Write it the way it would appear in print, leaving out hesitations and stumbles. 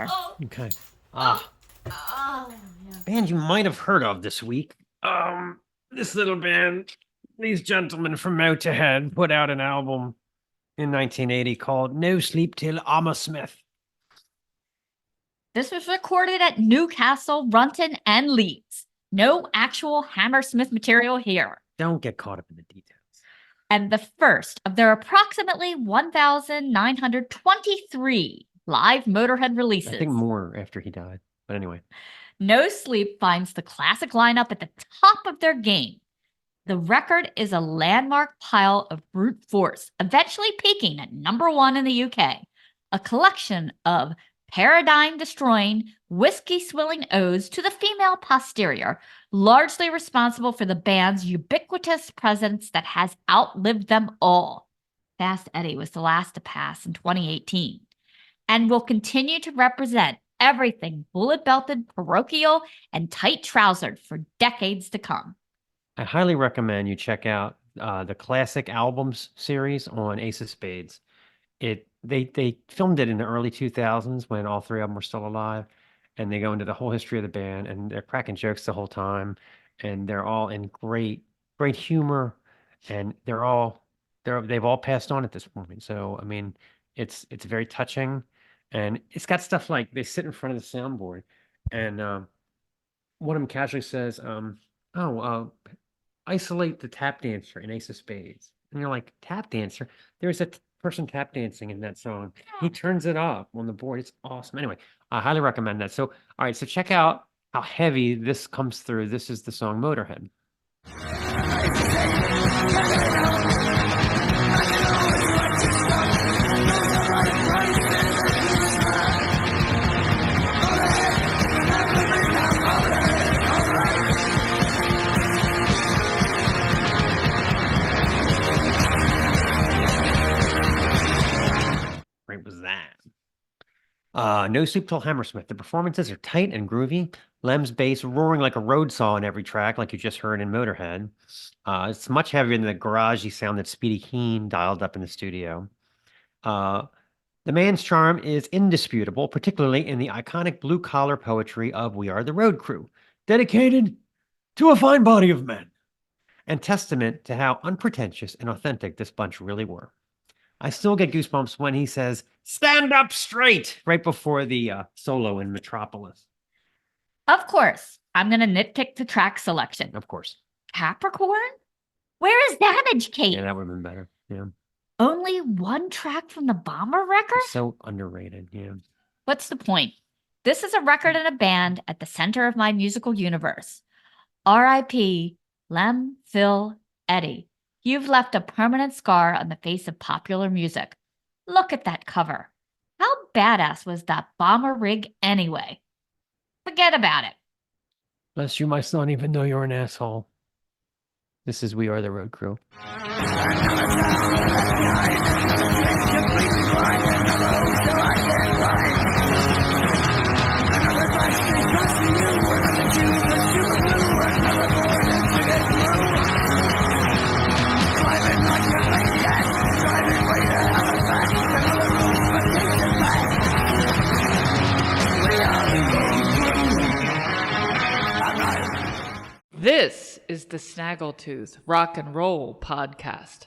water. Okay. Yeah. Band you might have heard of this week. This little band, these gentlemen from Motörhead put out an album in 1980 called No Sleep Till Hammersmith. This was recorded at Newcastle, Runton, and Leeds. No actual Hammersmith material here. Don't get caught up in the details. And the first of their approximately 1,923 live Motörhead releases. I think more after he died. But anyway. No Sleep finds the classic lineup at the top of their game. The record is a landmark pile of brute force, eventually peaking at #1 in the UK. A collection of paradigm-destroying, whiskey-swilling odes to the female posterior, largely responsible for the band's ubiquitous presence that has outlived them all. Fast Eddie was the last to pass in 2018, and will continue to represent everything bullet-belted, parochial, and tight-trousered for decades to come. I highly recommend you check out the Classic Albums series on Ace of Spades. They filmed it in the early 2000s when all three of them were still alive, and they go into the whole history of the band, and they're cracking jokes the whole time, and they're all in great humor, and they've all passed on at this point. So I mean, it's very touching, and it's got stuff like they sit in front of the soundboard, and one of them casually says, isolate the tap dancer in Ace of Spades. And you're like, tap dancer? There's a person tap dancing in that song. He turns it up on the board. It's awesome. Anyway, I highly recommend that. So, all right, so check out how heavy this comes through. This is the song Motörhead. Great was that. No Sleep Till Hammersmith. The performances are tight and groovy. Lem's bass roaring like a road saw in every track, like you just heard in Motörhead. It's much heavier than the garagey sound that Speedy Keen dialed up in the studio. The man's charm is indisputable, particularly in the iconic blue-collar poetry of We Are the Road Crew, dedicated to a fine body of men, and testament to how unpretentious and authentic this bunch really were. I still get goosebumps when he says, "Stand up straight," right before the solo in Metropolis. Of course, I'm going to nitpick the track selection. Of course. Capricorn? Where is Damage Kate? Yeah, that would have been better. Yeah. Only one track from the Bomber record? So underrated, yeah. What's the point? This is a record and a band at the center of my musical universe. R.I.P. Lem, Phil, Eddie. You've left a permanent scar on the face of popular music. Look at that cover. How badass was that bomber rig anyway? Forget about it. Bless you, my son, even though you're an asshole. This is We Are the Road Crew. This is the Snaggletooth Rock and Roll Podcast.